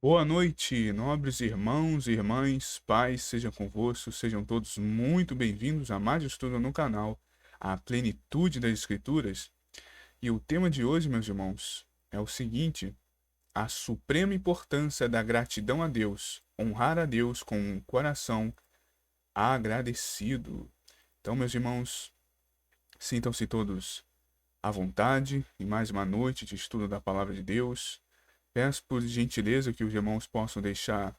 Boa noite, nobres irmãos e irmãs, paz seja convosco, sejam todos muito bem-vindos a mais um estudo no canal, A Plenitude das Escrituras. E o tema de hoje, meus irmãos, é o seguinte: a suprema importância da gratidão a Deus, honrar a Deus com um coração agradecido. Então, meus irmãos, sintam-se todos à vontade em mais uma noite de estudo da Palavra de Deus. Peço por gentileza que os irmãos possam deixar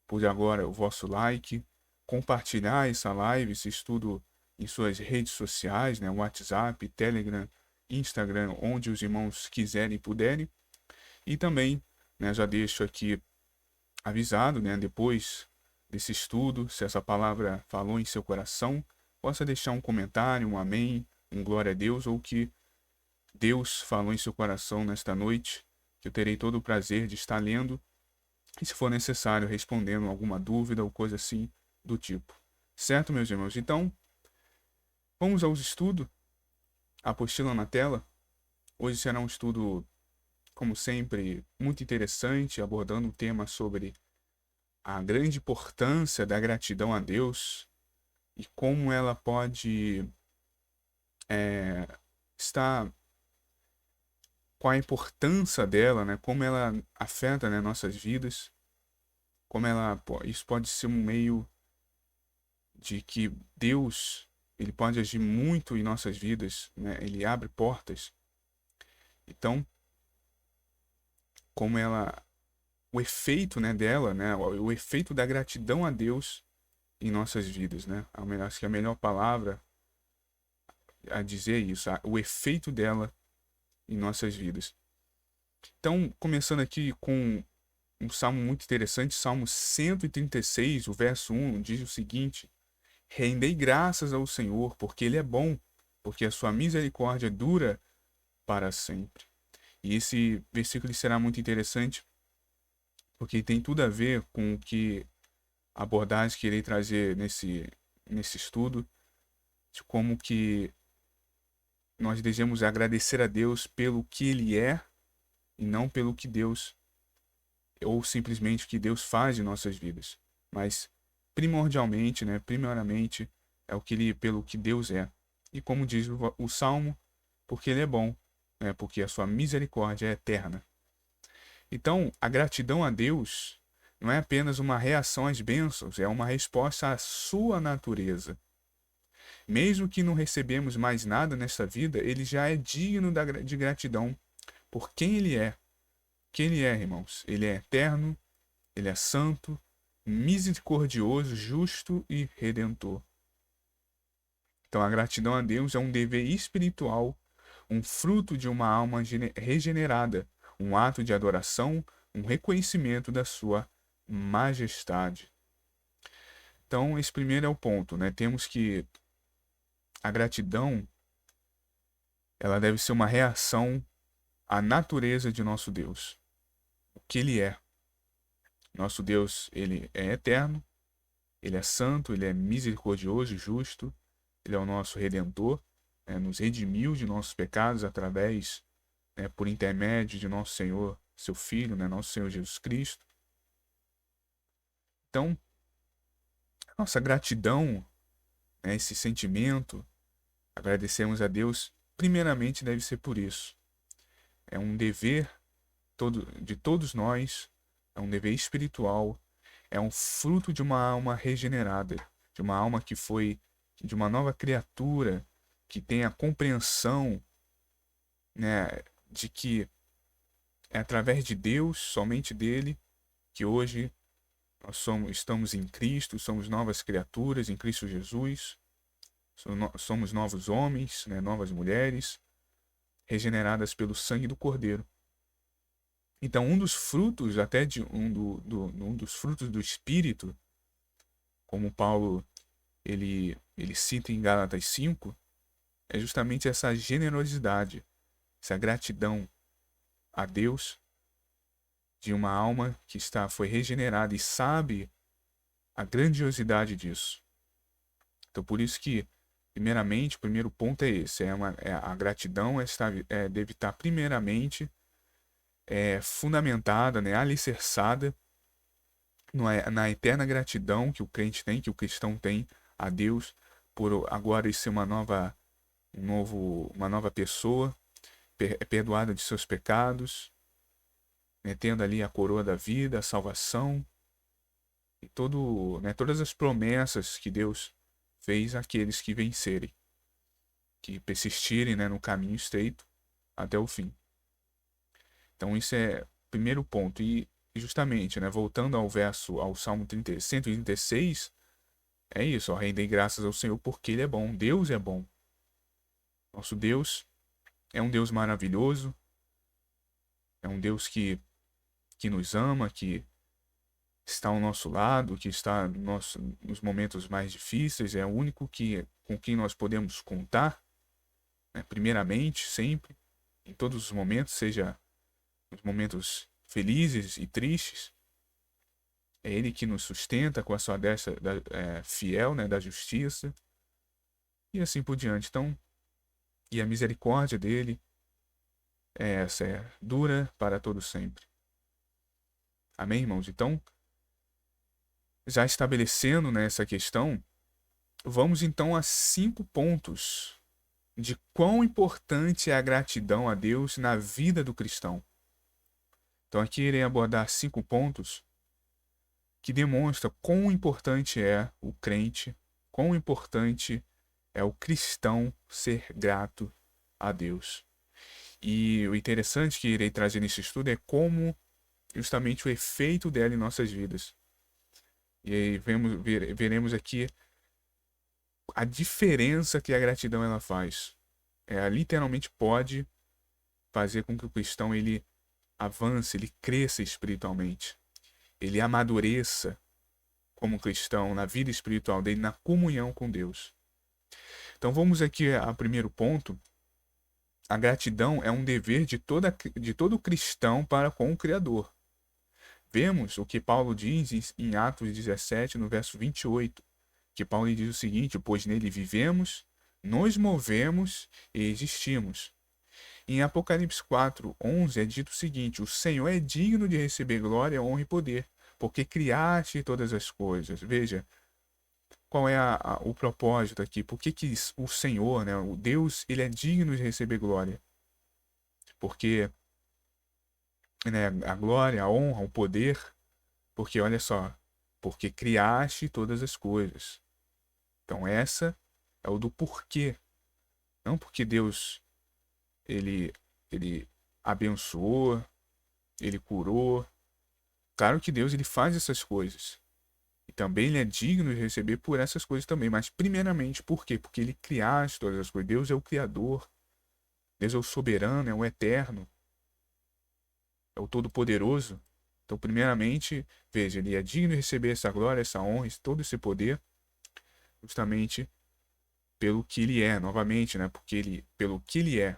por agora o vosso like, compartilhar essa live, esse estudo em suas redes sociais, né, WhatsApp, Telegram, Instagram, onde os irmãos quiserem e puderem. E também, né, já deixo aqui avisado, né, depois desse estudo, se essa palavra falou em seu coração, possa deixar um comentário, um amém, um glória a Deus, ou que Deus falou em seu coração nesta noite, que eu terei todo o prazer de estar lendo e, se for necessário, respondendo alguma dúvida ou coisa assim do tipo. Certo, meus irmãos? Então, vamos aos estudos. Apostila na tela. Hoje será um estudo, como sempre, muito interessante, abordando um tema sobre a grande importância da gratidão a Deus e como ela pode estar, qual a importância dela, né? Como ela afeta, né, nossas vidas, como isso pode ser um meio de que Deus ele pode agir muito em nossas vidas, né? Ele abre portas. Então, como o efeito, né, dela, né, o efeito da gratidão a Deus em nossas vidas, né? Acho que a melhor palavra a dizer é isso, o efeito dela em nossas vidas. Então, começando aqui com um salmo muito interessante, Salmo 136, o verso 1, diz o seguinte: Rendei graças ao Senhor, porque Ele é bom, porque a sua misericórdia dura para sempre. E esse versículo será muito interessante, porque tem tudo a ver com o que a abordagem que irei trazer nesse estudo, de como que nós devemos agradecer a Deus pelo que Ele é, e não pelo que Deus, ou simplesmente o que Deus faz em nossas vidas. Mas, primordialmente, né, primariamente, é pelo que Deus é. E como diz o Salmo, porque Ele é bom, né, porque a sua misericórdia é eterna. Então, a gratidão a Deus não é apenas uma reação às bênçãos, é uma resposta à sua natureza. Mesmo que não recebemos mais nada nesta vida, ele já é digno de gratidão por quem ele é. Quem ele é, irmãos? Ele é eterno, ele é santo, misericordioso, justo e redentor. Então, a gratidão a Deus é um dever espiritual, um fruto de uma alma regenerada, um ato de adoração, um reconhecimento da sua majestade. Então, esse primeiro é o ponto, né? Temos que a gratidão, ela deve ser uma reação à natureza de nosso Deus, o que ele é. Nosso Deus, ele é eterno, ele é santo, ele é misericordioso e justo, ele é o nosso redentor, nos redimiu de nossos pecados através, por intermédio de nosso Senhor, seu Filho, nosso Senhor Jesus Cristo. Então, nossa gratidão, esse sentimento, agradecemos a Deus, primeiramente deve ser por isso. É um dever de todos nós, é um dever espiritual, é um fruto de uma alma regenerada, de uma alma que foi, de uma nova criatura, que tem a compreensão, né, de que é através de Deus, somente dele, que hoje estamos em Cristo, somos novas criaturas em Cristo Jesus, somos novos homens, né, novas mulheres, regeneradas pelo sangue do Cordeiro. Então, um dos frutos, até de um dos frutos do Espírito, como Paulo ele cita em Gálatas 5, é justamente essa generosidade, essa gratidão a Deus de uma alma que foi regenerada e sabe a grandiosidade disso. Então, por isso que, primeiramente, o primeiro ponto é esse, a gratidão deve estar primeiramente fundamentada, né, alicerçada na eterna gratidão que o crente tem, que o cristão tem a Deus, por agora ser uma nova pessoa, perdoada de seus pecados, né, tendo ali a coroa da vida, a salvação, e todas as promessas que Deus fez àqueles que vencerem, que persistirem, né, no caminho estreito até o fim. Então isso é o primeiro ponto. E justamente, né, voltando ao Salmo 136, é isso, ó, rendei graças ao Senhor porque Ele é bom. Deus é bom. Nosso Deus é um Deus maravilhoso, é um Deus que nos ama, que está ao nosso lado, que está nos momentos mais difíceis, é o único com quem nós podemos contar, né, primeiramente, sempre, em todos os momentos, seja nos momentos felizes e tristes. É Ele que nos sustenta com a sua destra fiel, né, da justiça, e assim por diante. Então, e a misericórdia dele dura para todo sempre. Amém, irmãos? Então, já estabelecendo, né, essa questão, vamos então a 5 pontos de quão importante é a gratidão a Deus na vida do cristão. Então aqui irei abordar 5 pontos que demonstram quão importante é o crente, quão importante é o cristão ser grato a Deus. E o interessante que irei trazer nesse estudo é como justamente o efeito dela em nossas vidas. E aí veremos aqui a diferença que a gratidão ela faz. Literalmente pode fazer com que o cristão ele avance, ele cresça espiritualmente, ele amadureça como cristão na vida espiritual dele, na comunhão com Deus. Então vamos aqui ao primeiro ponto. A gratidão é um dever de todo cristão para com o Criador. Vemos o que Paulo diz em Atos 17, no verso 28, que Paulo diz o seguinte: pois nele vivemos, nos movemos e existimos. Em Apocalipse 4, 11 é dito o seguinte: o Senhor é digno de receber glória, honra e poder, porque criaste todas as coisas. Veja, qual é o propósito aqui? Por que o Senhor, né, o Deus, ele é digno de receber glória? Porque, né, a glória, a honra, o poder, porque olha só, porque criaste todas as coisas. Então essa é o do porquê. Não porque Deus ele abençoou, ele curou. Claro que Deus ele faz essas coisas. E também ele é digno de receber por essas coisas também. Mas primeiramente, por quê? Porque ele criaste todas as coisas. Deus é o Criador. Deus é o soberano, é o eterno. É o todo-poderoso. Então, primeiramente, veja, ele é digno de receber essa glória, essa honra, todo esse poder, justamente pelo que ele é, novamente, né? Pelo que ele é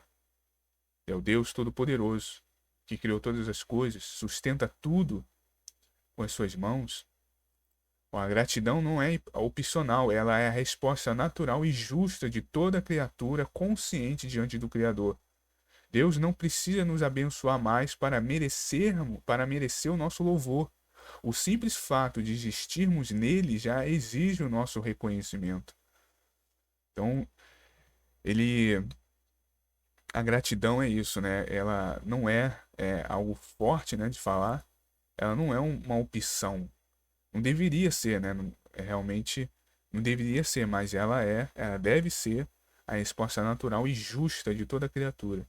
o Deus Todo-Poderoso, que criou todas as coisas, sustenta tudo com as suas mãos. A gratidão não é opcional, ela é a resposta natural e justa de toda criatura consciente diante do Criador. Deus não precisa nos abençoar mais para merecer o nosso louvor. O simples fato de existirmos nele já exige o nosso reconhecimento. Então, a gratidão é isso, né? Ela não é algo forte, né, de falar. Ela não é uma opção. Não deveria ser, né? Realmente não deveria ser, mas ela deve ser a resposta natural e justa de toda criatura.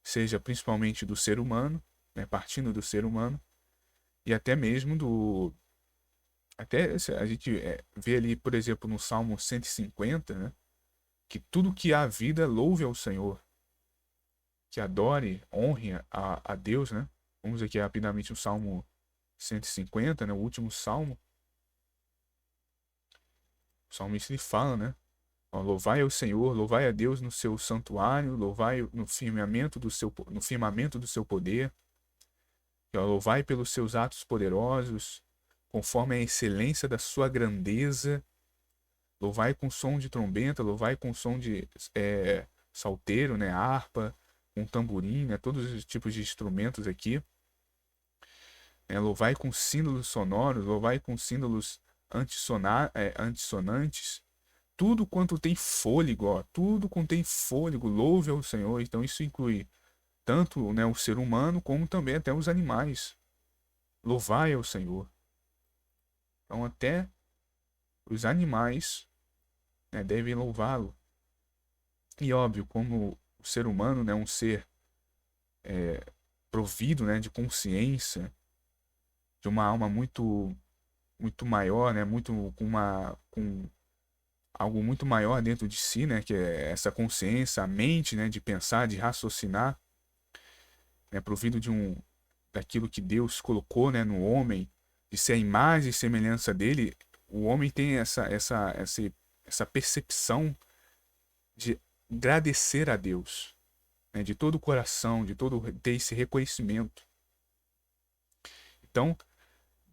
Seja principalmente do ser humano, né, partindo do ser humano, e até mesmo até a gente vê ali, por exemplo, no Salmo 150, né, que tudo que há vida louve ao Senhor, que adore, honre a Deus, né? Vamos aqui rapidamente o Salmo 150, né, o último Salmo. O salmista ele fala, né? Ó, louvai ao Senhor, louvai a Deus no seu santuário, louvai no firmamento do seu poder. Ó, louvai pelos seus atos poderosos, conforme a excelência da sua grandeza. Louvai com som de trombeta, louvai com som de salteiro, né, harpa. com tamborim, né? Todos os tipos de instrumentos aqui. Louvai com símbolos sonoros, louvai com símbolos antissonantes. Tudo quanto tem fôlego, ó, tudo quanto tem fôlego, louve ao Senhor. Então isso inclui tanto, né, o ser humano como também até os animais. Louvai ao Senhor. Então até os animais, né, devem louvá-lo. E óbvio, como o ser humano, né, um ser provido, né, de consciência, de uma alma muito maior, né, muito com algo muito maior dentro de si, né, que é essa consciência, a mente, né, de pensar, de raciocinar, né, provido daquilo que Deus colocou, né, no homem, de ser a imagem e semelhança dele. O homem tem essa percepção de agradecer a Deus, né, de todo o coração, de todo ter esse reconhecimento. Então,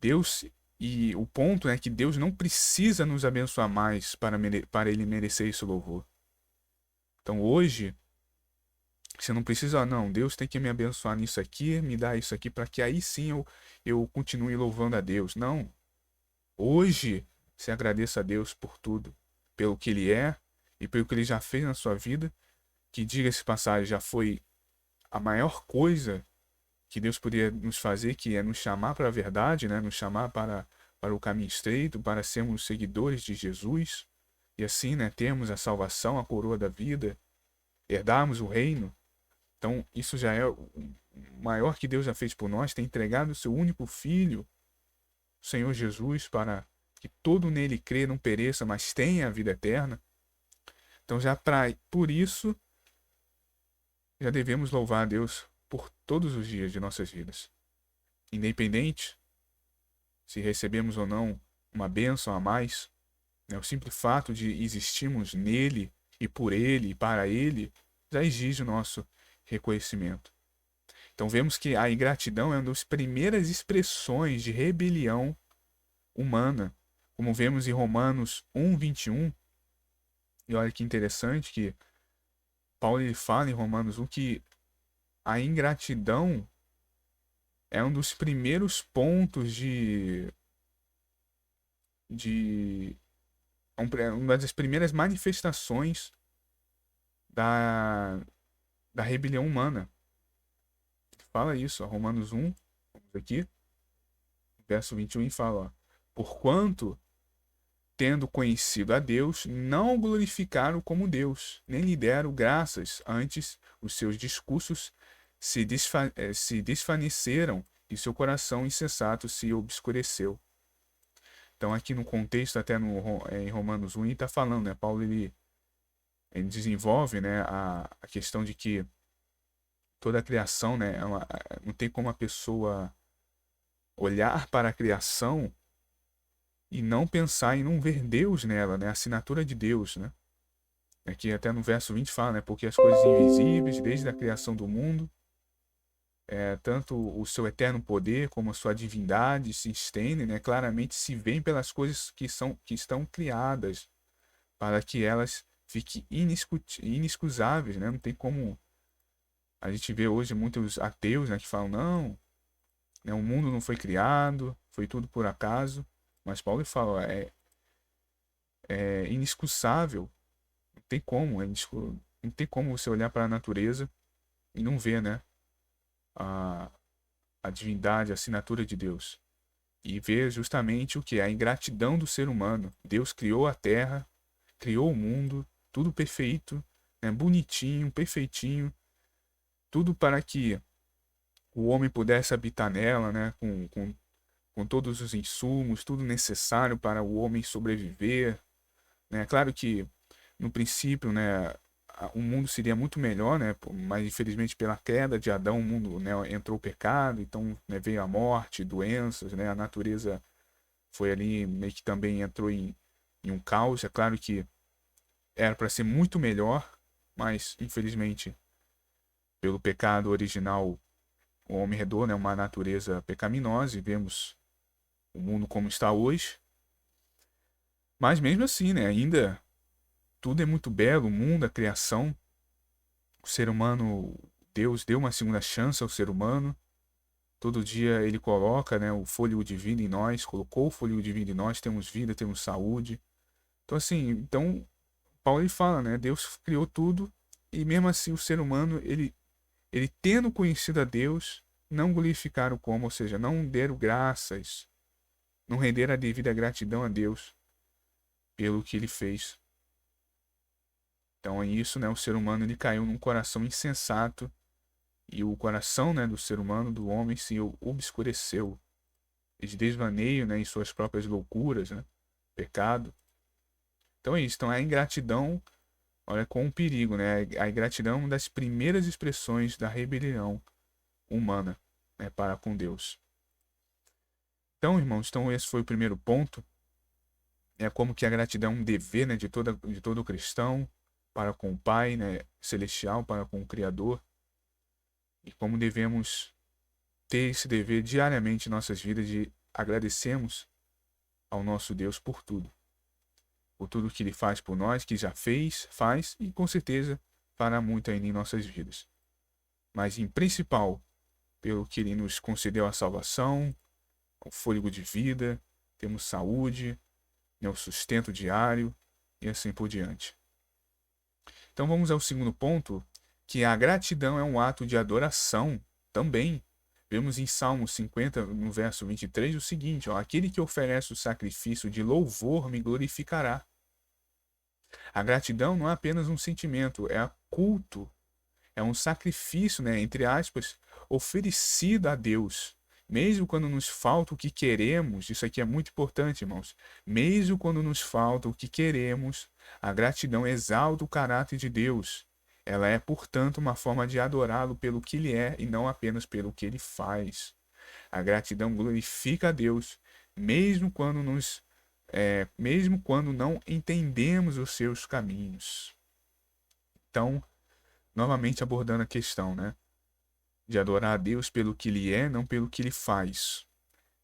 Deus, e o ponto é que Deus não precisa nos abençoar mais para ele merecer esse louvor. Então, hoje, você não precisa, não, Deus tem que me abençoar nisso aqui, me dar isso aqui, para que aí sim eu continue louvando a Deus. Não. Hoje, você agradeça a Deus por tudo, pelo que Ele é e pelo que Ele já fez na sua vida, que, diga-se de passagem, já foi a maior coisa que Deus poderia nos fazer, que é nos chamar para a verdade, né? Nos chamar para o caminho estreito, para sermos seguidores de Jesus, e assim, né, termos a salvação, a coroa da vida, herdarmos o reino. Então, isso já é o maior que Deus já fez por nós, tem entregado o seu único Filho, o Senhor Jesus, para que todo nele crê não pereça, mas tenha a vida eterna. Então, por isso, já devemos louvar a Deus por todos os dias de nossas vidas. Independente se recebemos ou não uma bênção a mais, né, o simples fato de existirmos nele e por ele e para ele já exige o nosso reconhecimento. Então vemos que a ingratidão é uma das primeiras expressões de rebelião humana, como vemos em Romanos 1:21. E olha que interessante que Paulo ele fala em Romanos 1 que a ingratidão é um dos primeiros pontos de uma das primeiras manifestações da, da rebelião humana. Fala isso, ó, Romanos 1, vamos aqui, verso 21, fala, ó, porquanto, tendo conhecido a Deus, não o glorificaram como Deus, nem lhe deram graças, antes os seus discursos se desvaneceram e seu coração insensato se obscureceu. Então aqui no contexto, até em Romanos 1, ele está falando, né? Paulo ele desenvolve, né, a questão de que toda a criação, né, não tem como a pessoa olhar para a criação e não pensar e não ver Deus nela, né, a assinatura de Deus, né? Aqui até no verso 20 fala, né, porque as coisas invisíveis, desde a criação do mundo, tanto o seu eterno poder como a sua divindade se estendem, né, claramente se veem pelas coisas que estão criadas, para que elas fiquem inexcusáveis, né? Não tem como a gente vê hoje muitos ateus, né, que falam, não, né, o mundo não foi criado, foi tudo por acaso. Mas Paulo fala, é inexcusável, não tem como, não tem como você olhar para a natureza e não ver, né, a, a divindade, a assinatura de Deus. E ver justamente o que é a ingratidão do ser humano. Deus criou a terra, criou o mundo, tudo perfeito, né, bonitinho, perfeitinho, tudo para que o homem pudesse habitar nela, né, com todos os insumos, tudo necessário para o homem sobreviver, né? Claro que no princípio, né, o mundo seria muito melhor, né, mas infelizmente pela queda de Adão, o mundo, né, entrou o pecado, então, né, veio a morte, doenças, né, a natureza foi ali meio que também entrou em um caos. É claro que era para ser muito melhor, mas infelizmente pelo pecado original o homem herdou, né, uma natureza pecaminosa e vemos o mundo como está hoje. Mas mesmo assim, né, ainda tudo é muito belo, o mundo, a criação, o ser humano Deus deu uma segunda chance ao ser humano. Todo dia ele coloca, né, o fôlego divino em nós, colocou o fôlego divino em nós, temos vida, temos saúde. Então, assim, Paulo ele fala, né, Deus criou tudo e mesmo assim o ser humano, ele tendo conhecido a Deus, não glorificaram como, ou seja, não deram graças, não renderam a devida gratidão a Deus pelo que ele fez. Então é isso, né, o ser humano ele caiu num coração insensato e o coração, né, do ser humano, do homem, se obscureceu. De desvaneio, né, em suas próprias loucuras, né, pecado. Então é isso. Então a ingratidão, olha, com um perigo, né? A ingratidão é uma das primeiras expressões da rebelião humana, né, para com Deus. Então, irmãos, esse foi o primeiro ponto. É como que a gratidão é um dever, né, de todo cristão para com o Pai, né, celestial, para com o Criador. E como devemos ter esse dever diariamente em nossas vidas de agradecermos ao nosso Deus por tudo que ele faz por nós, que já fez, faz e com certeza fará muito ainda em nossas vidas. Mas em principal, pelo que ele nos concedeu a salvação, o fôlego de vida, temos saúde, né, o sustento diário e assim por diante. Então vamos ao segundo ponto, que a gratidão é um ato de adoração também. Vemos em Salmo 50, no verso 23, o seguinte: ó, aquele que oferece o sacrifício de louvor me glorificará. A gratidão não é apenas um sentimento, é culto, é um sacrifício, né, entre aspas, oferecido a Deus. Mesmo quando nos falta o que queremos, isso aqui é muito importante, irmãos. Mesmo quando nos falta o que queremos, a gratidão exalta o caráter de Deus. Ela é, portanto, uma forma de adorá-lo pelo que ele é e não apenas pelo que ele faz. A gratidão glorifica a Deus, mesmo quando não entendemos os seus caminhos. Então, novamente abordando a questão, né, de adorar a Deus pelo que ele é, não pelo que ele faz.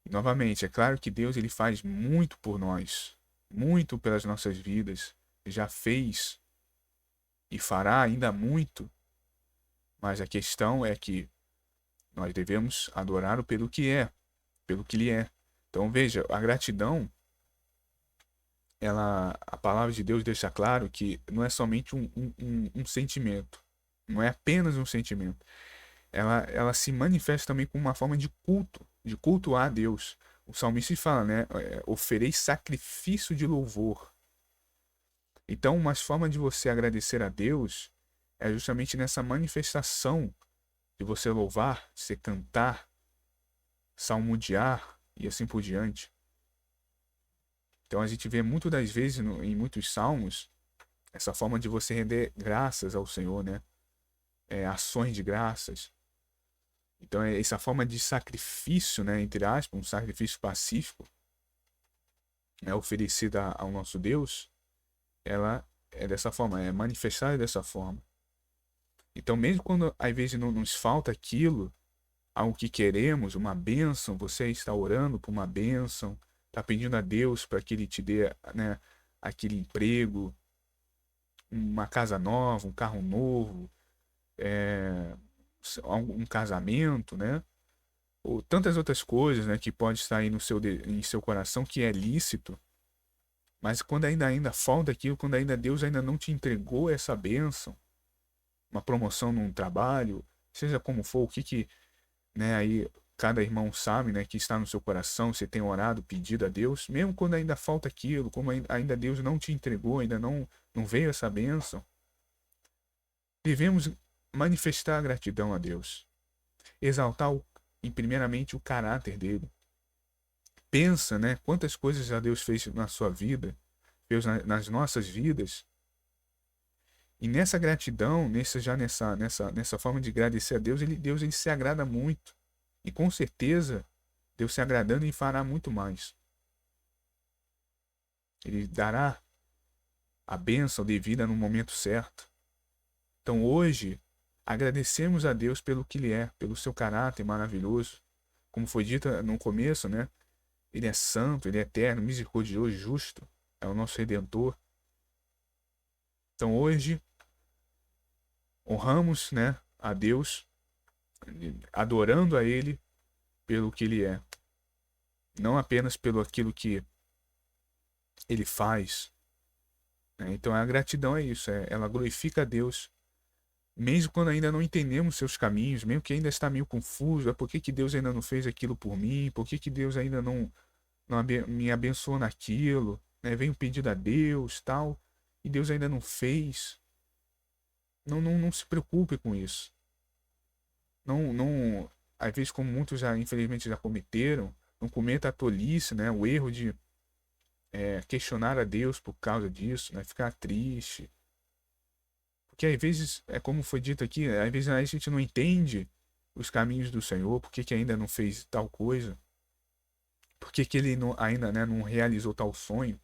E, novamente, é claro que Deus ele faz muito por nós, muito pelas nossas vidas, já fez e fará ainda muito, mas a questão é que nós devemos adorá-lo pelo que é, pelo que ele é. Então veja, a gratidão, a palavra de Deus deixa claro que não é somente um sentimento, não é apenas um sentimento. Ela se manifesta também como uma forma de cultuar a Deus. O salmista fala, né? Oferei sacrifício de louvor. Então, uma forma de você agradecer a Deus é justamente nessa manifestação de você louvar, de você cantar, salmodiar e assim por diante. Então, a gente vê muito das vezes em muitos salmos essa forma de você render graças ao Senhor, né? Ações de graças. Então, essa forma de sacrifício, né, entre aspas, um sacrifício pacífico, oferecida ao nosso Deus, ela é dessa forma, é manifestada dessa forma. Então, mesmo quando às vezes não nos falta aquilo, algo que queremos, uma bênção, você está orando por uma bênção, está pedindo a Deus para que Ele te dê, né, aquele emprego, uma casa nova, um carro novo, um casamento, né? Ou tantas outras coisas, né, que pode estar aí em seu coração que é lícito, mas quando ainda falta aquilo, quando ainda Deus ainda não te entregou essa bênção, uma promoção num trabalho, seja como for, né, aí cada irmão sabe, né, que está no seu coração, você tem orado, pedido a Deus, mesmo quando ainda falta aquilo, como ainda Deus não te entregou, ainda não veio essa bênção, devemos manifestar a gratidão a Deus, exaltar primeiramente o caráter dele. Pensa, né, quantas coisas já Deus fez na sua vida, fez nas nossas vidas. E nessa gratidão, nessa forma de agradecer a Deus, Deus ele se agrada muito. E com certeza, Deus se agradando e fará muito mais. Ele dará a bênção devida no momento certo. Então hoje, agradecemos a Deus pelo que Ele é, pelo seu caráter maravilhoso. Como foi dito no começo, né? Ele é santo, Ele é eterno, misericordioso, justo. É o nosso Redentor. Então hoje, honramos, né, a Deus, adorando a Ele pelo que Ele é, não apenas pelo aquilo que Ele faz, né? Então a gratidão é isso, ela glorifica a Deus, mesmo quando ainda não entendemos seus caminhos, mesmo que ainda está meio confuso, por que que Deus ainda não fez aquilo por mim, por que que Deus ainda não me abençoou naquilo, né? Vem um pedido a Deus, tal, e Deus ainda não fez. Não se preocupe com isso. Não, às vezes, como muitos já, infelizmente, já cometeram, não cometa a tolice, né? O erro de questionar a Deus por causa disso, né? Ficar triste. Porque às vezes, é como foi dito aqui, às vezes a gente não entende os caminhos do Senhor, por que que ainda não fez tal coisa, por que que ele ainda, né, não realizou tal sonho.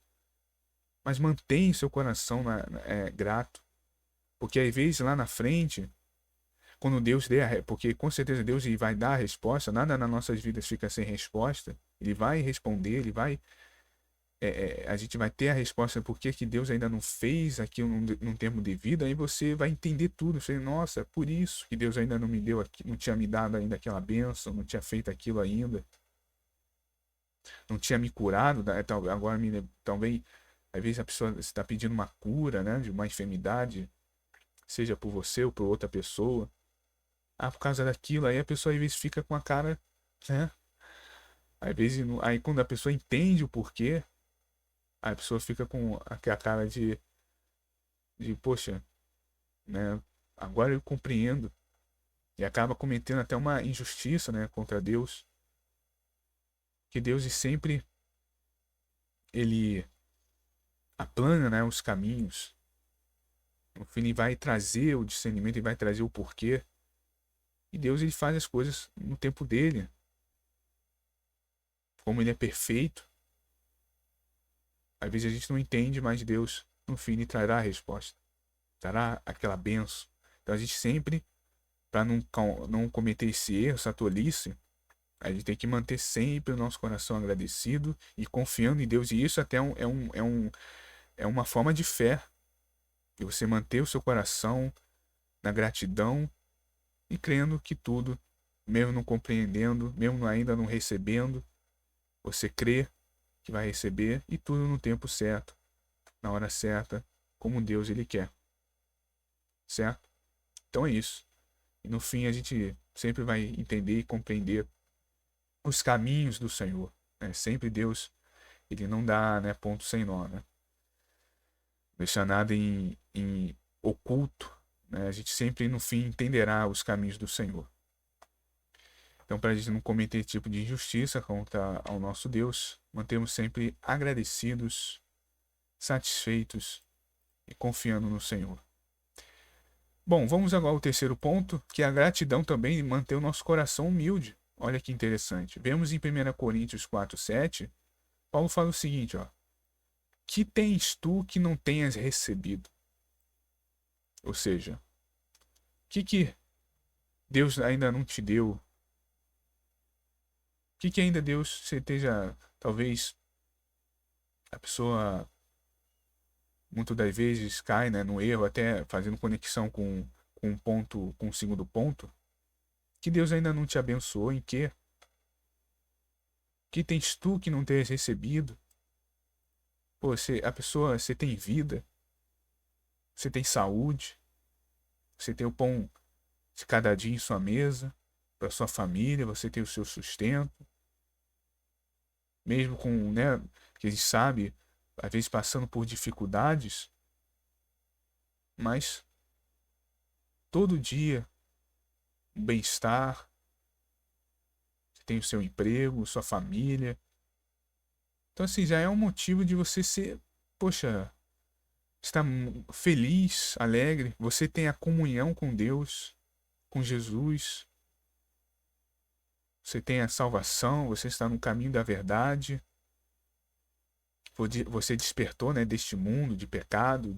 Mas mantém seu coração grato, porque às vezes lá na frente, quando Deus der, porque com certeza Deus ele vai dar a resposta, nada nas nossas vidas fica sem resposta, ele vai responder, ele vai, a gente vai ter a resposta por que que Deus ainda não fez aquilo num tempo devido, aí você vai entender tudo, você, nossa, é por isso que Deus ainda não me deu, não tinha me dado ainda aquela bênção, não tinha feito aquilo ainda, não tinha me curado, agora talvez, às vezes a pessoa está pedindo uma cura, né, de uma enfermidade, seja por você ou por outra pessoa. Ah, por causa daquilo, aí a pessoa às vezes fica com a cara, né? Às vezes, aí quando a pessoa entende o porquê, a pessoa fica com a cara poxa, né? Agora eu compreendo. E acaba cometendo até uma injustiça, né, contra Deus. Que Deus sempre, ele aplana, né, os caminhos. No fim, ele vai trazer o discernimento, ele vai trazer o porquê. E Deus, ele faz as coisas no tempo dele. Como ele é perfeito, às vezes a gente não entende, mas Deus, no fim, ele trará a resposta. Trará aquela benção. Então a gente sempre, para não cometer esse erro, essa tolice, a gente tem que manter sempre o nosso coração agradecido e confiando em Deus. E isso até é uma forma de fé. E você manter o seu coração na gratidão e crendo que tudo, mesmo não compreendendo, mesmo ainda não recebendo, você crê que vai receber e tudo no tempo certo, na hora certa, como Deus ele quer. Certo? Então é isso. E no fim a gente sempre vai entender e compreender os caminhos do Senhor, né? Sempre Deus, ele não dá, né, ponto sem nó, né? Deixa nada em oculto, né? A gente sempre no fim entenderá os caminhos do Senhor. Então, para a gente não cometer esse tipo de injustiça contra ao nosso Deus, mantemos sempre agradecidos, satisfeitos e confiando no Senhor. Bom, vamos agora ao terceiro ponto, que é a gratidão também manter o nosso coração humilde. Olha que interessante. Vemos em 1 Coríntios 4:7, Paulo fala o seguinte, ó: que tens tu que não tenhas recebido? Ou seja, o que Deus ainda não te deu? O que ainda Deus você esteja, talvez a pessoa muitas das vezes cai, né, no erro, até fazendo conexão com um ponto, com o segundo ponto, que Deus ainda não te abençoou em quê? Que tens tu que não tenhas recebido? Pô, você tem vida, você tem saúde, você tem o pão de cada dia em sua mesa, para sua família, você tem o seu sustento, mesmo com, né, que a gente sabe, às vezes passando por dificuldades, mas todo dia um bem-estar, você tem o seu emprego, sua família. Então assim, já é um motivo de você ser, poxa, estar feliz, alegre, você tem a comunhão com Deus, com Jesus. Você tem a salvação, você está no caminho da verdade. Você despertou, né, deste mundo de pecado,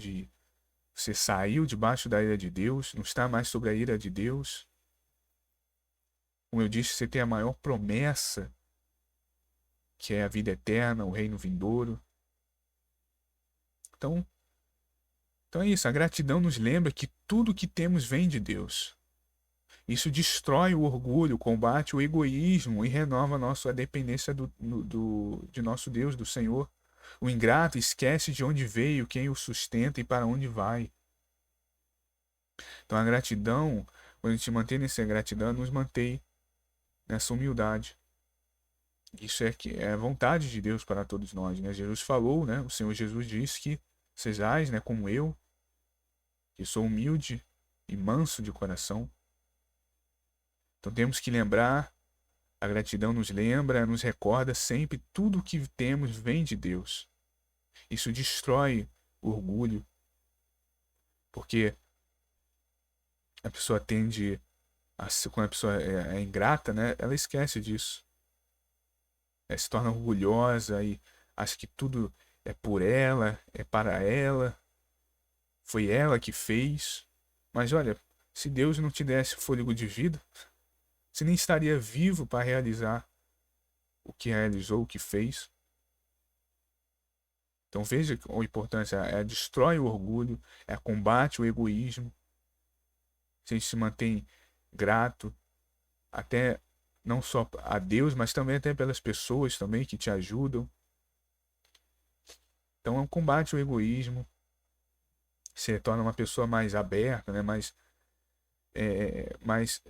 você saiu debaixo da ira de Deus, não está mais sobre a ira de Deus. Como eu disse, você tem a maior promessa, que é a vida eterna, o reino vindouro. Então é isso, a gratidão nos lembra que tudo que temos vem de Deus. Isso destrói o orgulho, combate o egoísmo e renova a nossa dependência de nosso Deus, do Senhor. O ingrato esquece de onde veio, quem o sustenta e para onde vai. Então a gratidão, quando a gente mantém nessa gratidão, nos mantém nessa humildade. Isso é a vontade de Deus para todos nós, né? Jesus falou, né? O Senhor Jesus disse que sejais, né, como eu, que sou humilde e manso de coração. Então temos que lembrar, a gratidão nos lembra, nos recorda sempre tudo o que temos vem de Deus. Isso destrói o orgulho, porque a pessoa tende quando a pessoa é ingrata, né, ela esquece disso. Ela se torna orgulhosa e acha que tudo é por ela, é para ela, foi ela que fez. Mas olha, se Deus não te desse fôlego de vida, você nem estaria vivo para realizar o que realizou, o que fez. Então veja a importância, destrói o orgulho, combate o egoísmo. Se a gente se mantém grato, até não só a Deus, mas também até pelas pessoas também que te ajudam. Então é um combate ao egoísmo, se torna uma pessoa mais aberta, né? Mais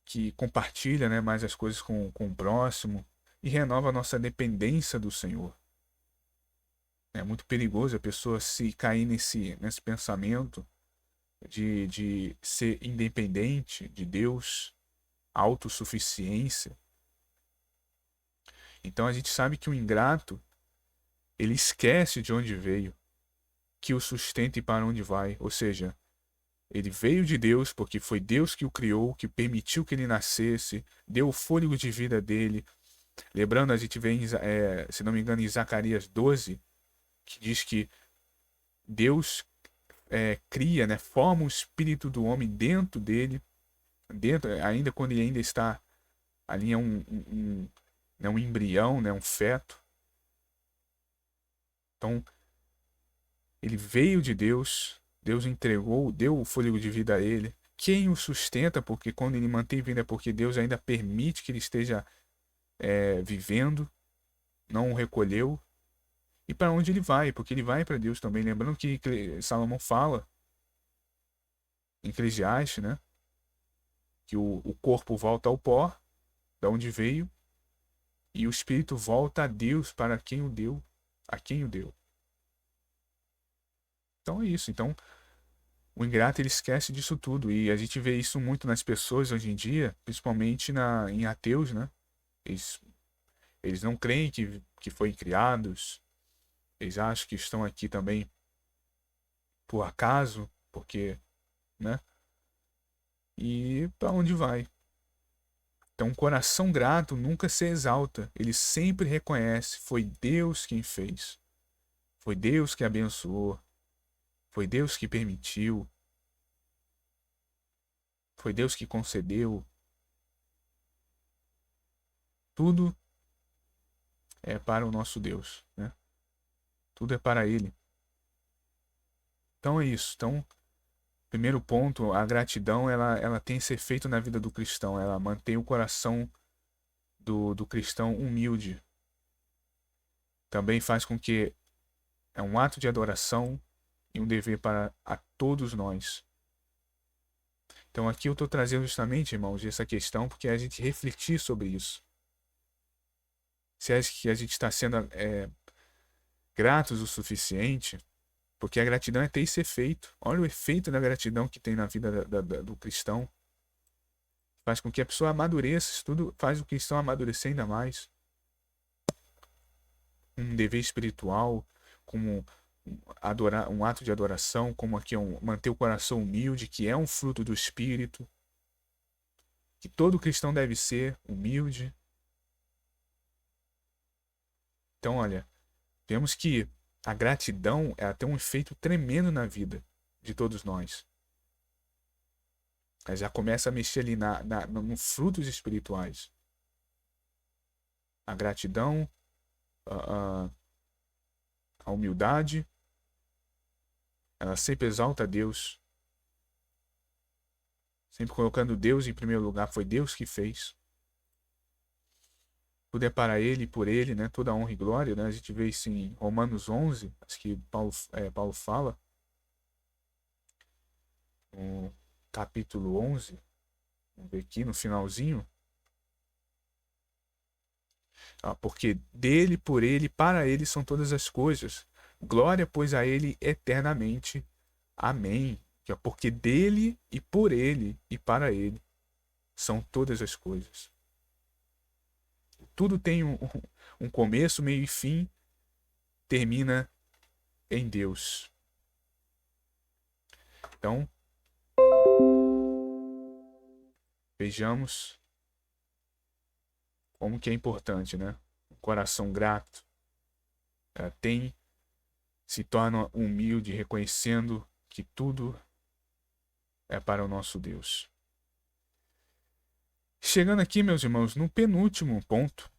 que compartilha, né? Mais as coisas com o próximo e renova a nossa dependência do Senhor. É muito perigoso a pessoa se cair nesse pensamento de ser independente de Deus, autossuficiência. Então a gente sabe que o ingrato, ele esquece de onde veio, que o sustenta e para onde vai. Ou seja, ele veio de Deus porque foi Deus que o criou, que permitiu que ele nascesse, deu o fôlego de vida dele. Lembrando, a gente vê, se não me engano, em Zacarias 12, que diz que Deus cria, né, forma o espírito do homem dentro dele, ainda quando ele ainda está ali, né, um embrião, né, um feto. Então, ele veio de Deus, Deus entregou, deu o fôlego de vida a ele. Quem o sustenta, porque quando ele mantém vida é porque Deus ainda permite que ele esteja vivendo, não o recolheu. E para onde ele vai? Porque ele vai para Deus também. Lembrando que Salomão fala em Eclesiastes, né? Que o corpo volta ao pó, da onde veio, e o espírito volta a Deus para quem o deu, a quem o deu. Então é isso. Então o ingrato ele esquece disso tudo. E a gente vê isso muito nas pessoas hoje em dia, principalmente em ateus, né? Eles, eles não creem que foram criados, eles acham que estão aqui também por acaso, porque, né? E para onde vai? Então, um coração grato nunca se exalta, ele sempre reconhece: foi Deus quem fez, foi Deus que abençoou, foi Deus que permitiu, foi Deus que concedeu. Tudo é para o nosso Deus, né? Tudo é para Ele. Então é isso. Então, primeiro ponto, a gratidão ela tem esse efeito na vida do cristão, ela mantém o coração do cristão humilde. Também faz com que é um ato de adoração e um dever para a todos nós. Então aqui eu estou trazendo justamente, irmãos, essa questão porque a gente refletir sobre isso. Se é que a gente está sendo gratos o suficiente, porque a gratidão é ter esse efeito. Olha o efeito da gratidão que tem na vida do cristão. Faz com que a pessoa amadureça, isso tudo faz o cristão amadurecer ainda mais. Um dever espiritual, como um ato de adoração, como aqui manter o coração humilde, que é um fruto do Espírito, que todo cristão deve ser humilde. Então, olha, vemos que a gratidão ela tem um efeito tremendo na vida de todos nós. Ela já começa a mexer ali nos frutos espirituais. A gratidão, a humildade, ela sempre exalta a Deus. sempre colocando Deus em primeiro lugar. Foi Deus que fez. Tudo é para Ele e por Ele, né? Toda honra e glória, né? A gente vê isso em Romanos 11, acho que Paulo fala, no capítulo 11, vamos ver aqui no finalzinho. Porque dele, por Ele, para Ele são todas as coisas. Glória, pois, a Ele eternamente. Amém. Porque dele e por Ele e para Ele são todas as coisas. Tudo tem um começo, meio e fim, termina em Deus. Então, vejamos como que é importante, né? Um coração grato se torna humilde, reconhecendo que tudo é para o nosso Deus. Chegando aqui, meus irmãos, no penúltimo ponto,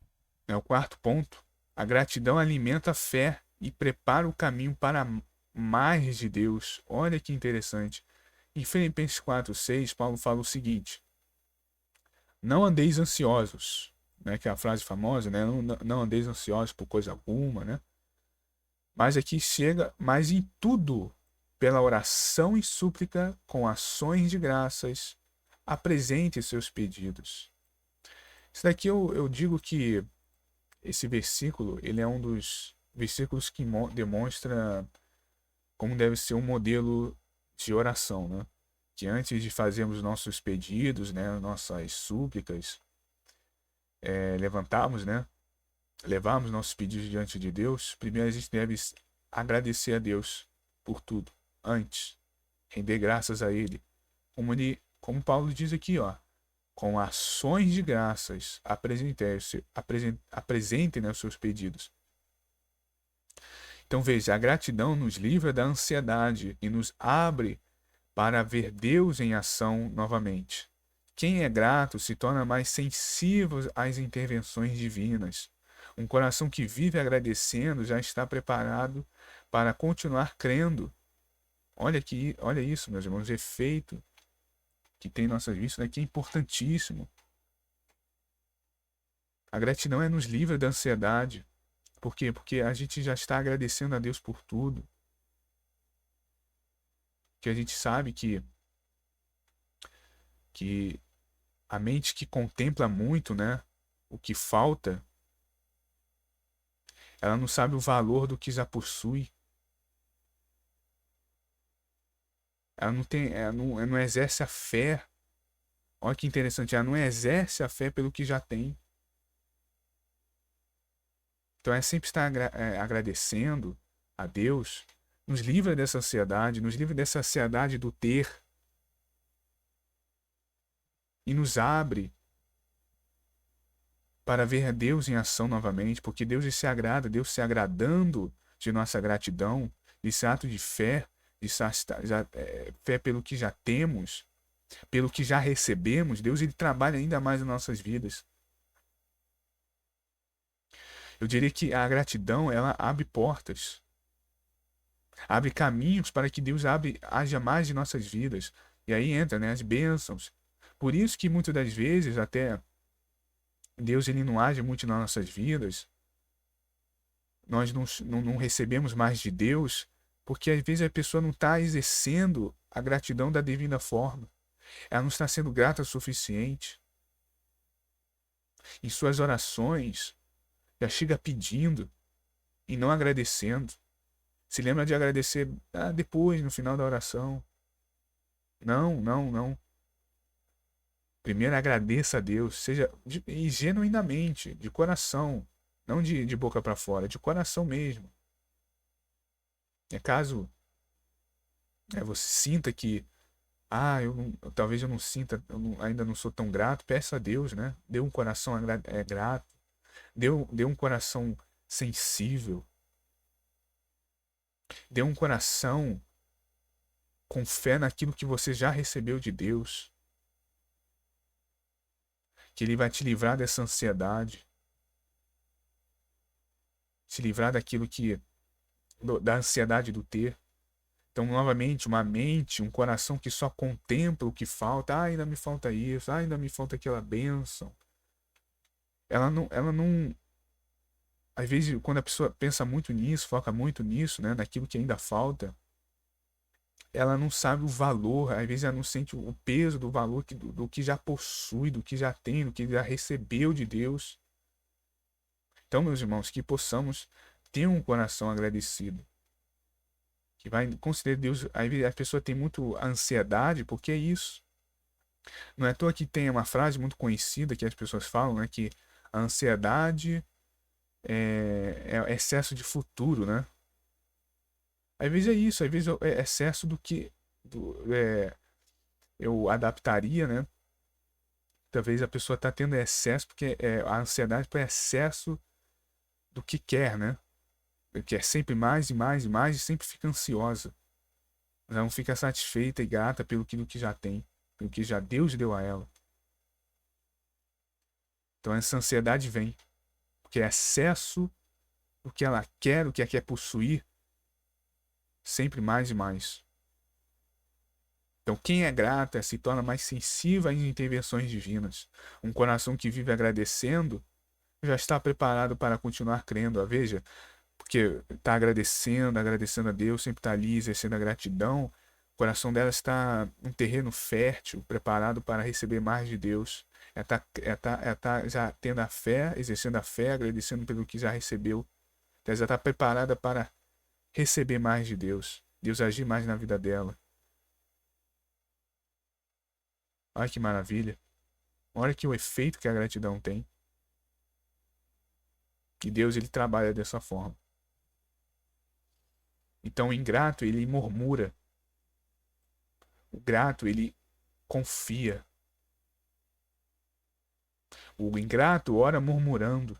o quarto ponto, a gratidão alimenta a fé e prepara o caminho para mais de Deus. Olha que interessante. Em Filipenses 4:6, Paulo fala o seguinte: não andeis ansiosos, né, que é a frase famosa, né? Não andeis ansiosos por coisa alguma, né? Mas aqui chega, mas em tudo, pela oração e súplica, com ações de graças, apresente seus pedidos. Isso daqui eu digo que esse versículo, ele é um dos versículos que demonstra como deve ser um modelo de oração, né? Que antes de fazermos nossos pedidos, né, nossas súplicas, levantarmos, né, levarmos nossos pedidos diante de Deus, primeiro a gente deve agradecer a Deus por tudo, antes, render graças a Ele. Como Paulo diz aqui, ó, com ações de graças, apresentem, né, os seus pedidos. Então veja, a gratidão nos livra da ansiedade e nos abre para ver Deus em ação novamente. Quem é grato se torna mais sensível às intervenções divinas. Um coração que vive agradecendo já está preparado para continuar crendo. Olha isso, meus irmãos, o efeito que tem em nossas vidas, isso daqui é importantíssimo. A gratidão nos livra da ansiedade. Por quê? Porque a gente já está agradecendo a Deus por tudo. Que a gente sabe que a mente que contempla muito, né, o que falta, ela não sabe o valor do que já possui. Ela não exerce a fé. Olha que interessante, ela não exerce a fé pelo que já tem. Então é sempre estar agradecendo a Deus, nos livra dessa ansiedade, nos livra dessa ansiedade do ter e nos abre para ver Deus em ação novamente, porque Deus se agrada, Deus se agradando de nossa gratidão, desse ato de fé, fé pelo que já temos, pelo que já recebemos. Deus, ele trabalha ainda mais nas nossas vidas. Eu diria que a gratidão, ela abre portas, abre caminhos para que Deus haja mais em nossas vidas. E aí entra, né, as bênçãos. Por isso que muitas das vezes até Deus, ele não age muito nas nossas vidas. Nós não recebemos mais de Deus, porque às vezes a pessoa não está exercendo a gratidão da devida forma. Ela não está sendo grata o suficiente. Em suas orações, já chega pedindo e não agradecendo. Se lembra de agradecer depois, no final da oração. Não, não, não. Primeiro agradeça a Deus, seja e genuinamente, de coração, não de boca para fora, de coração mesmo. Caso você sinta que talvez eu não sinta, ainda não sou tão grato, peça a Deus, né? Dê um coração grato, dê um coração sensível, dê um coração com fé naquilo que você já recebeu de Deus, que Ele vai te livrar dessa ansiedade, te livrar da ansiedade do ter, Então, novamente, uma mente, um coração que só contempla o que falta. Ah, ainda me falta isso, ah, ainda me falta aquela bênção. Ela não. Às vezes, quando a pessoa pensa muito nisso, foca muito nisso, né, naquilo que ainda falta, ela não sabe o valor, às vezes ela não sente o peso do valor do que já possui, do que já tem, do que já recebeu de Deus. Então, meus irmãos, que possamos ter um coração agradecido, que vai considerar Deus. Às vezes a pessoa tem muito ansiedade, porque é isso. Não é à toa que tem uma frase muito conhecida que as pessoas falam, né, que a ansiedade é excesso de futuro, né? Às vezes é isso, às vezes é excesso do que eu adaptaria, né? Talvez a pessoa está tendo excesso, porque a ansiedade é excesso do que quer, né? Quer sempre mais e mais e mais e sempre fica ansiosa. Ela não fica satisfeita e grata pelo que já tem, pelo que já Deus deu a ela. Então essa ansiedade vem, porque é excesso do que ela quer, o que ela quer possuir, sempre mais e mais. Então, quem é grata se torna mais sensível às intervenções divinas. Um coração que vive agradecendo já está preparado para continuar crendo. Veja, porque está agradecendo, agradecendo a Deus, sempre está ali exercendo a gratidão. O coração dela está um terreno fértil, preparado para receber mais de Deus. Ela tá já tendo a fé, exercendo a fé, agradecendo pelo que já recebeu. Ela já está preparada para receber mais de Deus. Deus agir mais na vida dela. Olha que maravilha. Olha que o efeito que a gratidão tem. Que Deus ele trabalha dessa forma. Então o ingrato ele murmura. O grato ele confia. O ingrato ora murmurando.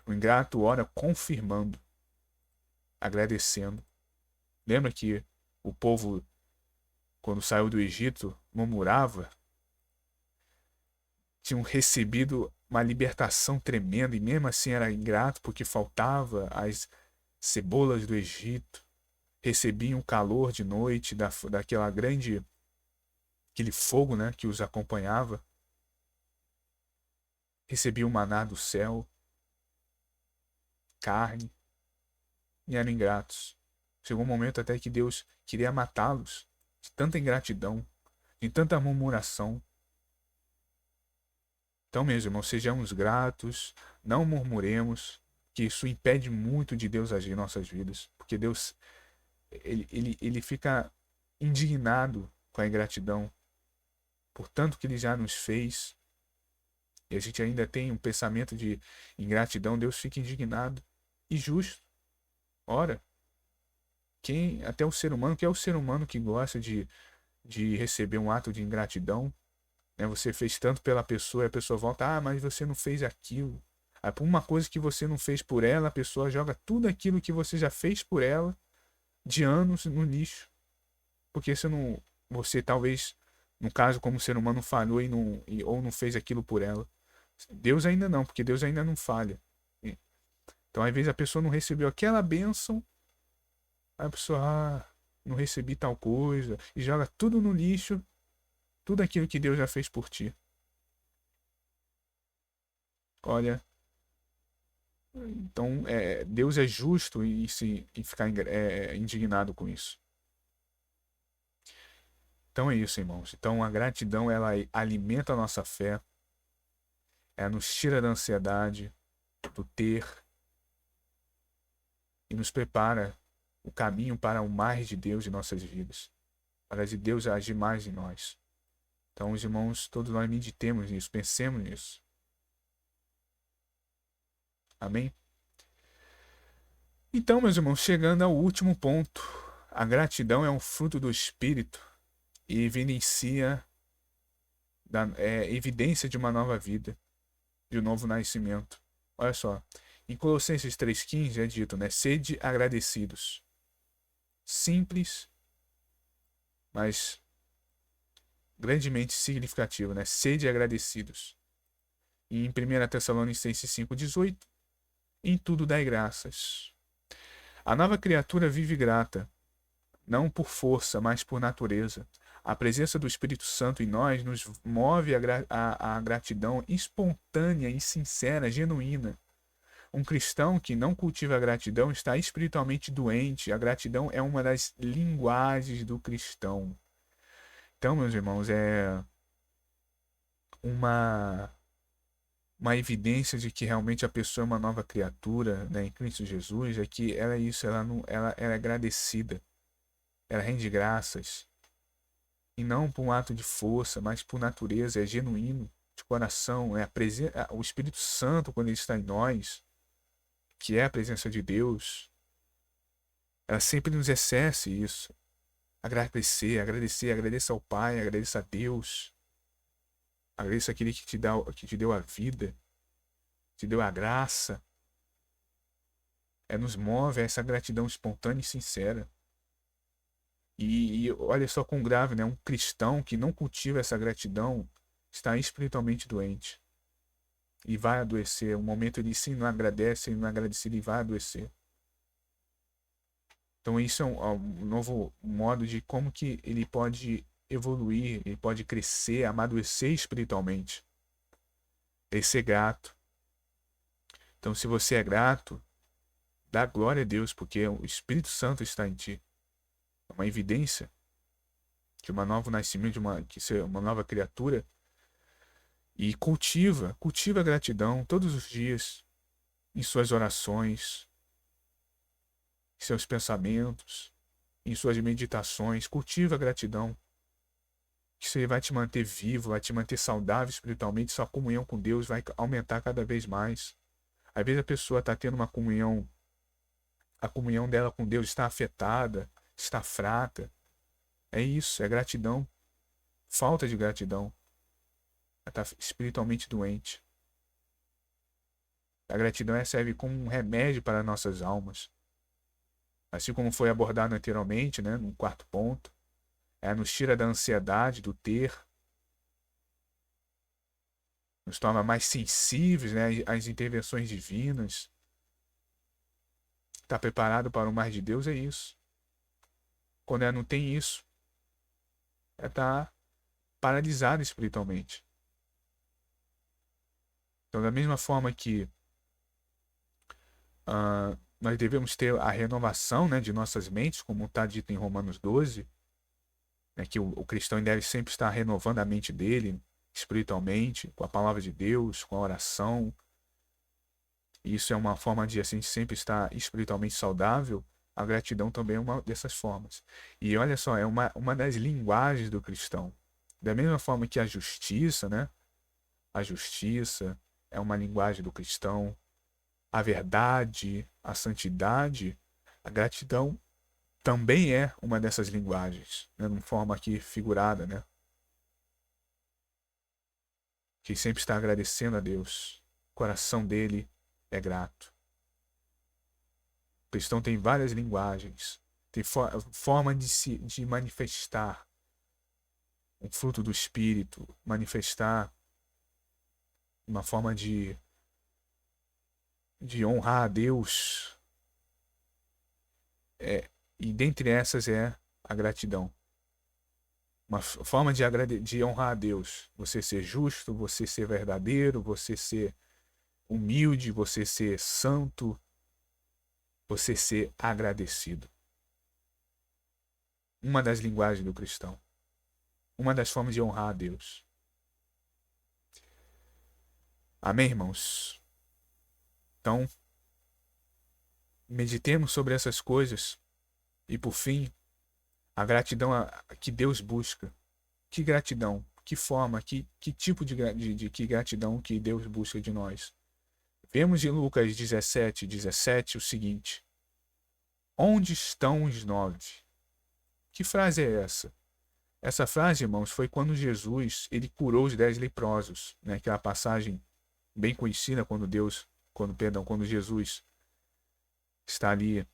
O ingrato ora confirmando, agradecendo. Lembra que o povo, quando saiu do Egito, murmurava? Tinham recebido uma libertação tremenda e mesmo assim era ingrato porque faltava as cebolas do Egito. Recebiam o calor de noite daquela grande, aquele fogo, né, que os acompanhava. Recebiam o maná do céu, carne, e eram ingratos. Chegou um momento até que Deus queria matá-los de tanta ingratidão, de tanta murmuração. Então, meus irmãos, sejamos gratos, não murmuremos, que isso impede muito de Deus agir em nossas vidas, porque Deus ele fica indignado com a ingratidão por tanto que ele já nos fez, e a gente ainda tem um pensamento de ingratidão. Deus fica indignado e justo. Ora, até o ser humano, que é o ser humano que gosta de receber um ato de ingratidão, né? Você fez tanto pela pessoa e a pessoa volta, ah, mas você não fez aquilo. Aí, por uma coisa que você não fez por ela, a pessoa joga tudo aquilo que você já fez por ela de anos no lixo. Porque você talvez, no caso, como ser humano, falhou ou não fez aquilo por ela. Deus ainda não, porque Deus ainda não falha. Então, às vezes, a pessoa não recebeu aquela bênção, aí a pessoa, não recebi tal coisa, e joga tudo no lixo, tudo aquilo que Deus já fez por ti. Olha, então Deus é justo em ficar indignado com isso. Então é isso, irmãos. Então a gratidão ela alimenta a nossa fé, ela nos tira da ansiedade, do ter e nos prepara o caminho para o mais de Deus em nossas vidas, para de Deus agir mais em nós. Então, os irmãos, todos nós meditemos nisso, pensemos nisso. Amém? Então, meus irmãos, chegando ao último ponto, a gratidão é um fruto do Espírito e evidencia evidência de uma nova vida, de um novo nascimento. Olha só, em Colossenses 3,15 é dito, né? Sede agradecidos. Simples, mas grandemente significativo, né? Sede agradecidos. E em 1 Tessalonicenses 5,18, em tudo dai graças. A nova criatura vive grata, não por força, mas por natureza. A presença do Espírito Santo em nós nos move a gratidão espontânea e sincera, genuína. Um cristão que não cultiva a gratidão está espiritualmente doente. A gratidão é uma das linguagens do cristão. Então, meus irmãos, é uma, uma evidência de que realmente a pessoa é uma nova criatura, né, em Cristo Jesus, é que ela é isso, ela, não, ela é agradecida, ela rende graças. E não por um ato de força, mas por natureza, é genuíno, de coração, é o Espírito Santo, quando ele está em nós, que é a presença de Deus, ela sempre nos exerce isso. Agradeça ao Pai, agradeça a Deus, agradeça aquele que te deu a vida, te deu a graça. Nos move a essa gratidão espontânea e sincera. E olha só quão grave, né? Um cristão que não cultiva essa gratidão está espiritualmente doente. E vai adoecer. Um momento ele sim não agradece, ele não agradece, ele vai adoecer. Então isso é um novo modo de como que ele pode evoluir, ele pode crescer, amadurecer espiritualmente. Ele ser grato. Então se você é grato, dá glória a Deus, porque o Espírito Santo está em ti. É uma evidência de um novo nascimento, que ser uma nova criatura. E cultiva a gratidão todos os dias, em suas orações, em seus pensamentos, em suas meditações. Cultiva a gratidão, que isso vai te manter vivo, vai te manter saudável espiritualmente. Sua comunhão com Deus vai aumentar cada vez mais. Às vezes a pessoa está tendo uma comunhão, a comunhão dela com Deus está afetada, está fraca. É isso, é gratidão. Falta de gratidão. Ela está espiritualmente doente. A gratidão serve como um remédio para nossas almas. Assim como foi abordado anteriormente, né, no quarto ponto. Nos tira da ansiedade, do ter. Nos torna mais sensíveis, né, às intervenções divinas. Está preparado para o mais de Deus é isso. Quando ela não tem isso, ela está paralisada espiritualmente. Então, da mesma forma que nós devemos ter a renovação, né, de nossas mentes, como está dito em Romanos 12, né, que o cristão deve sempre estar renovando a mente dele espiritualmente, com a palavra de Deus, com a oração. E isso é uma forma de assim sempre estar espiritualmente saudável. A gratidão também é uma dessas formas. E olha só, é uma das linguagens do cristão. Da mesma forma que a justiça, né? A justiça é uma linguagem do cristão. A verdade, a santidade, a gratidão também é uma dessas linguagens, né? De uma forma aqui figurada, né? Que sempre está agradecendo a Deus. O coração dele é grato. O cristão tem várias linguagens, tem forma de manifestar um fruto do Espírito, manifestar uma forma de honrar a Deus. E dentre essas é a gratidão. Uma forma de honrar a Deus. Você ser justo, você ser verdadeiro, você ser humilde, você ser santo, você ser agradecido. Uma das linguagens do cristão. Uma das formas de honrar a Deus. Amém, irmãos? Então, meditemos sobre essas coisas. E por fim, a gratidão que Deus busca. Que gratidão? Que forma? Que tipo de gratidão que Deus busca de nós? Vemos em Lucas 17 o seguinte: onde estão os 9? Que frase é essa? Essa frase, irmãos, foi quando Jesus ele curou os 10 leprosos, né? Aquela passagem bem conhecida quando Jesus está ali,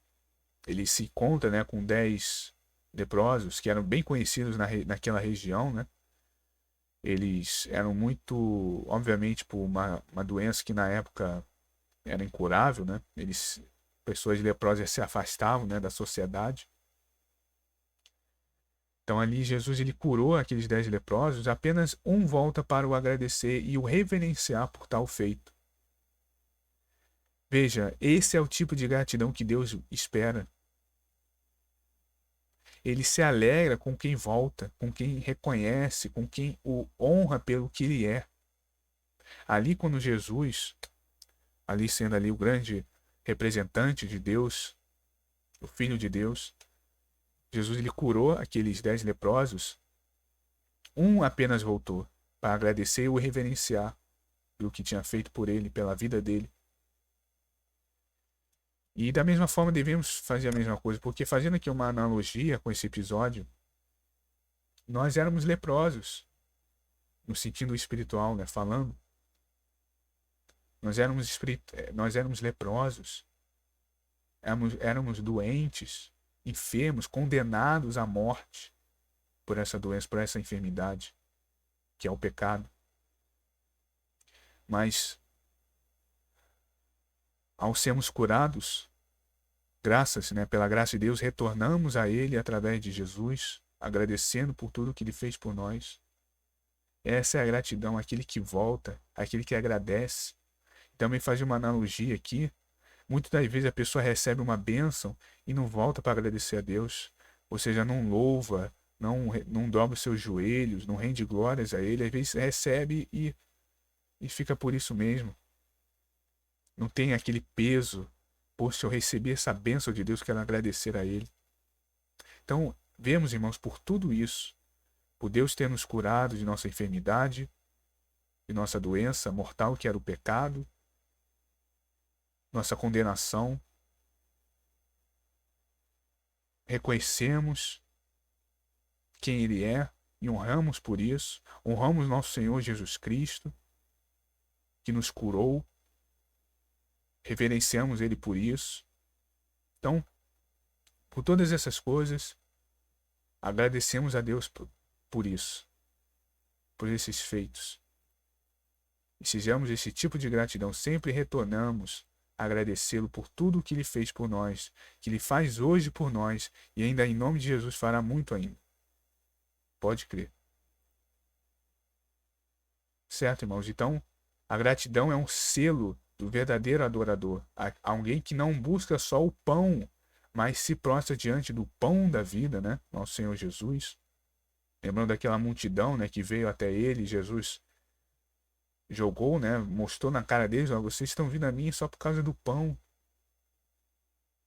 ele se encontra, né, com 10 leprosos que eram bem conhecidos naquela região, né? Eles eram muito, obviamente, por uma doença que na época era incurável, né? Pessoas leprosas se afastavam, né, da sociedade. Então ali Jesus ele curou aqueles 10 leprosos, apenas um volta para o agradecer e o reverenciar por tal feito. Veja, esse é o tipo de gratidão que Deus espera. Ele se alegra com quem volta, com quem reconhece, com quem o honra pelo que ele é. Ali quando Jesus, ali sendo ali o grande representante de Deus, o Filho de Deus, Jesus ele curou aqueles 10 leprosos, um apenas voltou para agradecer e o reverenciar pelo que tinha feito por ele, pela vida dele. E da mesma forma devemos fazer a mesma coisa, porque fazendo aqui uma analogia com esse episódio, nós éramos leprosos, no sentido espiritual, né, falando. Nós éramos leprosos, éramos doentes, enfermos, condenados à morte por essa doença, por essa enfermidade, que é o pecado. Mas, ao sermos curados, pela graça de Deus, retornamos a Ele através de Jesus, agradecendo por tudo que Ele fez por nós. Essa é a gratidão, aquele que volta, aquele que agradece. Também faz uma analogia aqui. Muitas das vezes a pessoa recebe uma bênção e não volta para agradecer a Deus. Ou seja, não louva, não dobra os seus joelhos, não rende glórias a Ele. Às vezes recebe e fica por isso mesmo. Não tem aquele peso. Poxa, eu recebi essa bênção de Deus, quero agradecer a Ele. Então, vemos, irmãos, por tudo isso, por Deus ter nos curado de nossa enfermidade, de nossa doença mortal, que era o pecado, nossa condenação, reconhecemos quem Ele é e honramos por isso, honramos nosso Senhor Jesus Cristo, que nos curou, reverenciamos Ele por isso. Então, por todas essas coisas, agradecemos a Deus por isso, por esses feitos. E sejamos esse tipo de gratidão, sempre retornamos a agradecê-lo por tudo o que Ele fez por nós, que Ele faz hoje por nós, e ainda em nome de Jesus fará muito ainda. Pode crer. Certo, irmãos? Então, a gratidão é um selo do verdadeiro adorador. Alguém que não busca só o pão, mas se prostra diante do pão da vida, né? Nosso Senhor Jesus. Lembrando daquela multidão, né, que veio até ele, Jesus jogou, né, mostrou na cara deles, ó, vocês estão vindo a mim só por causa do pão.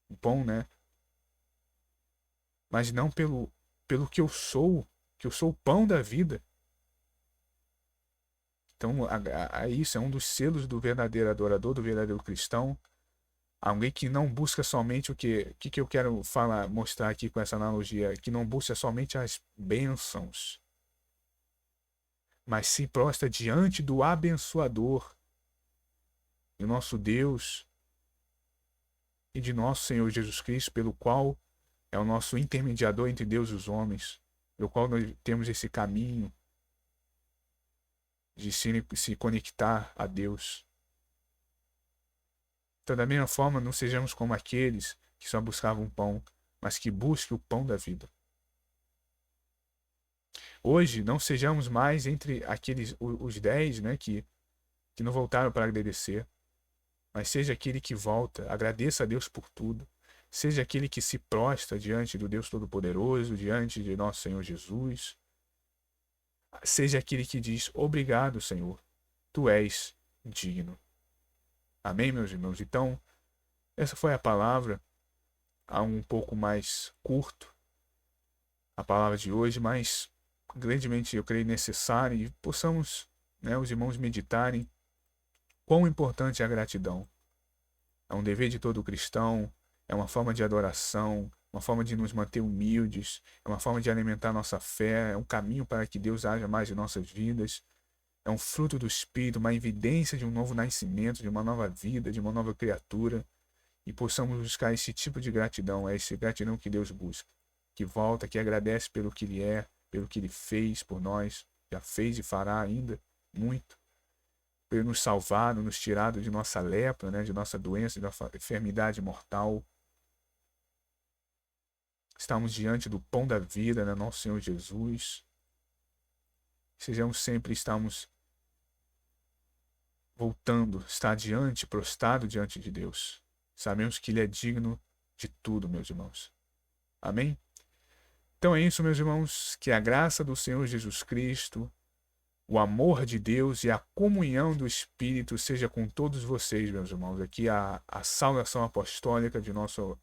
O pão, né? Mas não pelo que eu sou o pão da vida. Então, isso é um dos selos do verdadeiro adorador, do verdadeiro cristão. Alguém que não busca somente o que eu quero mostrar aqui com essa analogia, que não busca somente as bênçãos, mas se prostra diante do abençoador, do nosso Deus e de nosso Senhor Jesus Cristo, pelo qual é o nosso intermediador entre Deus e os homens, pelo qual nós temos esse caminho de se conectar a Deus. Então, da mesma forma, não sejamos como aqueles que só buscavam pão, mas que busquem o pão da vida. Hoje, não sejamos mais entre os 10, né, que não voltaram para agradecer, mas seja aquele que volta, agradeça a Deus por tudo, seja aquele que se prostra diante do Deus Todo-Poderoso, diante de nosso Senhor Jesus, seja aquele que diz: obrigado, Senhor, tu és digno. Amém, meus irmãos? Então, essa foi a palavra, um pouco mais curto, a palavra de hoje, mas grandemente, eu creio, necessária, e possamos, né, os irmãos meditarem quão importante é a gratidão. É um dever de todo cristão, é uma forma de adoração, uma forma de nos manter humildes, é uma forma de alimentar nossa fé, é um caminho para que Deus haja mais em nossas vidas. É um fruto do Espírito, uma evidência de um novo nascimento, de uma nova vida, de uma nova criatura. E possamos buscar esse tipo de gratidão, é esse gratidão que Deus busca. Que volta, que agradece pelo que Ele é, pelo que Ele fez por nós, já fez e fará ainda muito. Por Ele nos salvar, nos tirar de nossa lepra, né, de nossa doença, de nossa enfermidade mortal. estarmos diante do pão da vida, né, nosso Senhor Jesus. Sejamos sempre, estamos voltando, estar diante, prostrado diante de Deus. Sabemos que Ele é digno de tudo, meus irmãos. Amém? Então é isso, meus irmãos, que a graça do Senhor Jesus Cristo, o amor de Deus e a comunhão do Espírito seja com todos vocês, meus irmãos. Aqui a saudação apostólica de nosso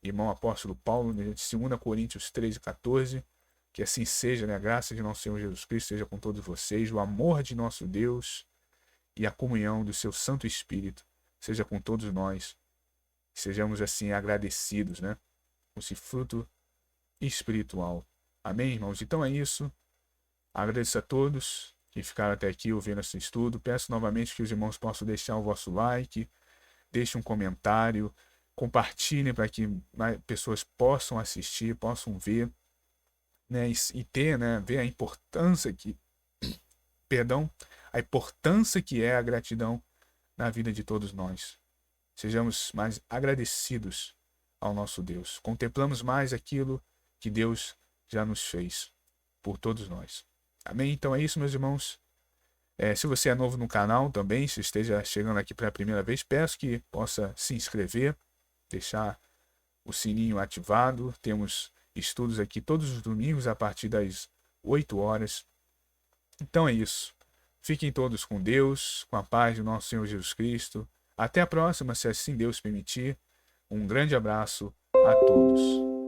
irmão apóstolo Paulo, de 2 Coríntios 13:14. Que assim seja, né? A graça de nosso Senhor Jesus Cristo seja com todos vocês, o amor de nosso Deus e a comunhão do seu Santo Espírito seja com todos nós. Sejamos assim agradecidos, né? Com esse fruto espiritual. Amém, irmãos? Então é isso. Agradeço a todos que ficaram até aqui ouvindo esse estudo. Peço novamente que os irmãos possam deixar o vosso like, deixem um comentário, compartilhem para que mais pessoas possam assistir, possam ver, né? E ter, né? Ver a importância que, perdão, a importância que é a gratidão na vida de todos nós. Sejamos mais agradecidos ao nosso Deus. Contemplamos mais aquilo que Deus já nos fez por todos nós. Amém? Então é isso, meus irmãos. Se você é novo no canal também, se esteja chegando aqui pela primeira vez, peço que possa se inscrever, deixar o sininho ativado. Temos estudos aqui todos os domingos a partir das 8 horas. Então é isso. Fiquem todos com Deus, com a paz do nosso Senhor Jesus Cristo. Até a próxima, se assim Deus permitir. Um grande abraço a todos.